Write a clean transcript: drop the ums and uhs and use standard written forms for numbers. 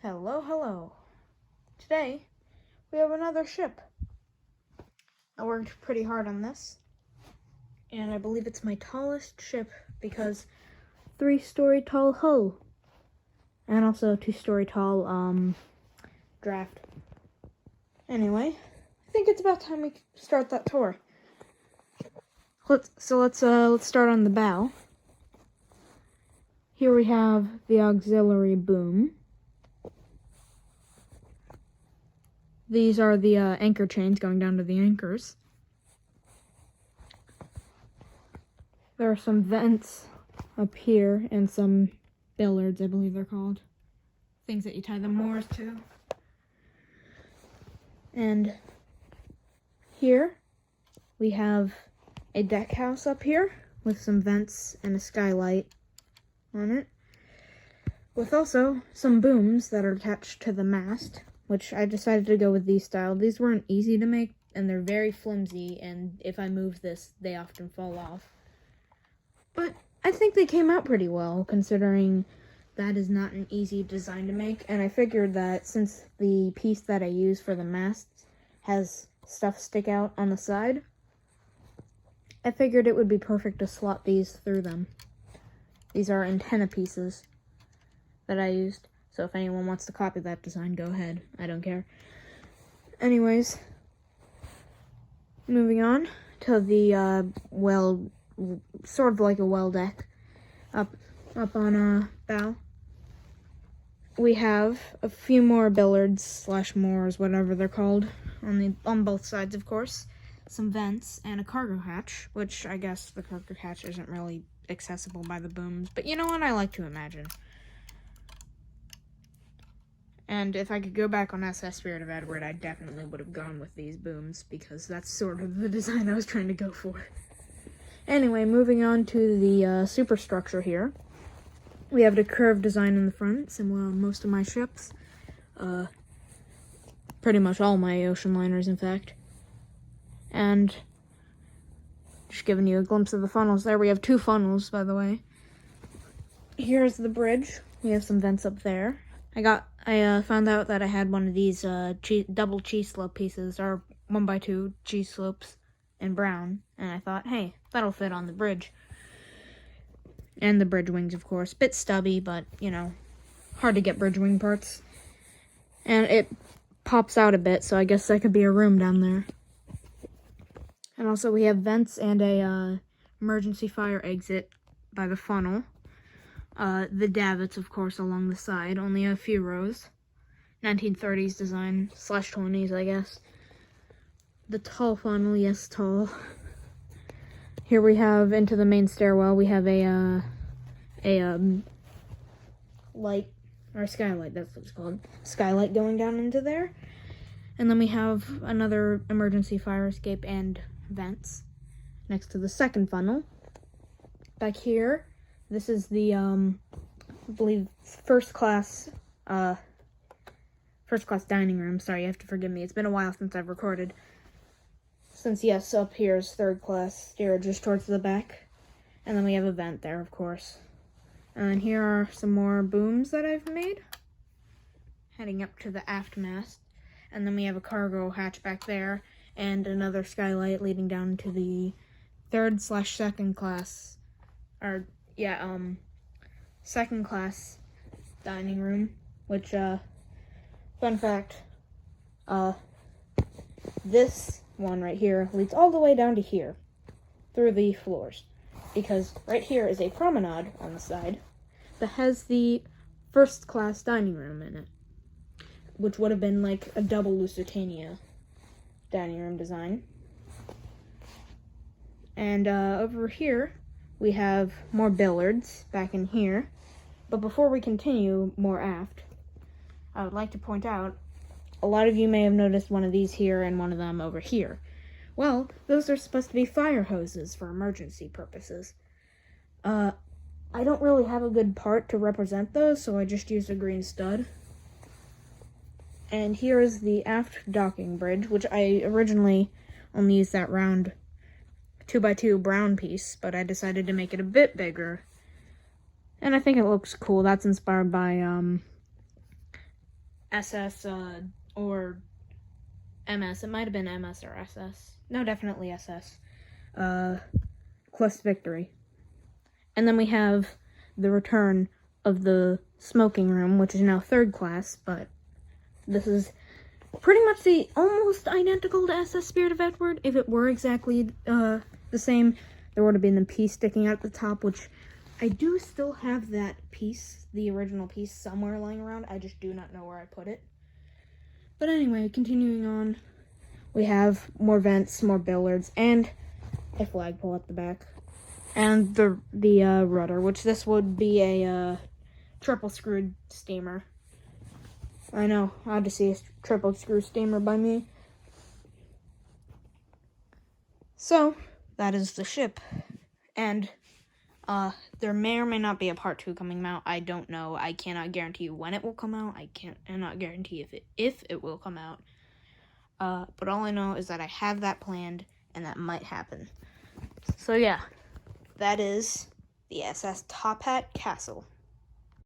Hello, hello. Today, we have another ship. I worked pretty hard on this, and I believe it's my tallest ship because 3-story tall hull, and also 2-story tall, draft. Anyway, I think it's about time we start that tour. Let's start on the bow. Here we have the auxiliary boom. These are the anchor chains going down to the anchors. There are some vents up here and some billards, I believe they're called. Things that you tie the moors to. And here we have a deck house up here with some vents and a skylight on it. With also some booms that are attached to the mast, which I decided to go with these style. These weren't easy to make, and they're very flimsy, and if I move this, they often fall off. But I think they came out pretty well, considering that is not an easy design to make, and I figured that since the piece that I use for the mast has stuff stick out on the side, I figured it would be perfect to slot these through them. These are antenna pieces that I used. So if anyone wants to copy that design, go ahead. I don't care. Anyways, moving on to the sort of like a well deck up on a bow. We have a few more billards / moors, whatever they're called, on both sides, of course. Some vents and a cargo hatch, which I guess the cargo hatch isn't really accessible by the booms, but you know what? I like to imagine. And if I could go back on SS Spirit of Edward, I definitely would have gone with these booms, because that's sort of the design I was trying to go for. Anyway, moving on to the superstructure here. We have the curved design in the front, similar on most of my ships. Pretty much all my ocean liners, in fact. And just giving you a glimpse of the funnels there. We have 2 funnels, by the way. Here's the bridge. We have some vents up there. I found out that I had one of these double cheese slope pieces, or 1x2 cheese slopes in brown, and I thought, hey, that'll fit on the bridge. And the bridge wings, of course. Bit stubby, but, you know, hard to get bridge wing parts. And it pops out a bit, so I guess that could be a room down there. And also we have vents and a emergency fire exit by the funnel. The davits, of course, along the side. Only a few rows. 1930s design, / 20s, I guess. The tall funnel, yes, tall. Here we have, into the main stairwell, we have a light, or skylight, that's what it's called. Skylight going down into there. And then we have another emergency fire escape and vents next to the second funnel. Back here, this is the, I believe, first class dining room. Sorry, you have to forgive me. It's been a while since I've recorded. Since, yes, up here is 3rd class steerage towards the back. And then we have a vent there, of course. And here are some more booms that I've made, heading up to the aft mast. And then we have a cargo hatch back there, and another skylight leading down to the 3rd / 2nd class, or, yeah, 2nd class dining room, which, fun fact, this one right here leads all the way down to here, through the floors, because right here is a promenade on the side that has the 1st class dining room in it, which would have been like a double Lusitania dining room design. And over here, we have more billards back in here. But before we continue more aft, I would like to point out, a lot of you may have noticed one of these here and one of them over here. Well, those are supposed to be fire hoses for emergency purposes. I don't really have a good part to represent those, so I just used a green stud. And here is the aft docking bridge, which I originally only used that round 2x2 brown piece, but I decided to make it a bit bigger. And I think it looks cool. That's inspired by SS or MS. It might have been MS or SS. No, definitely SS. Quest Victory. And then we have the return of the smoking room, which is now 3rd class, but this is pretty much the almost identical to SS Spirit of Edward. If it were exactly the same, there would have been the piece sticking out the top, which I do still have that piece, the original piece, somewhere lying around. I just do not know where I put it. But anyway, continuing on, we have more vents, more billiards, and a flagpole at the back. And the rudder, which this would be a triple screwed steamer. I know, odd to see a triple screw steamer by me. So, that is the ship. And there may or may not be a part 2 coming out. I don't know. I cannot guarantee when it will come out. I cannot guarantee if it will come out. But all I know is that I have that planned, and that might happen. So yeah, that is the SS Tophat Castle.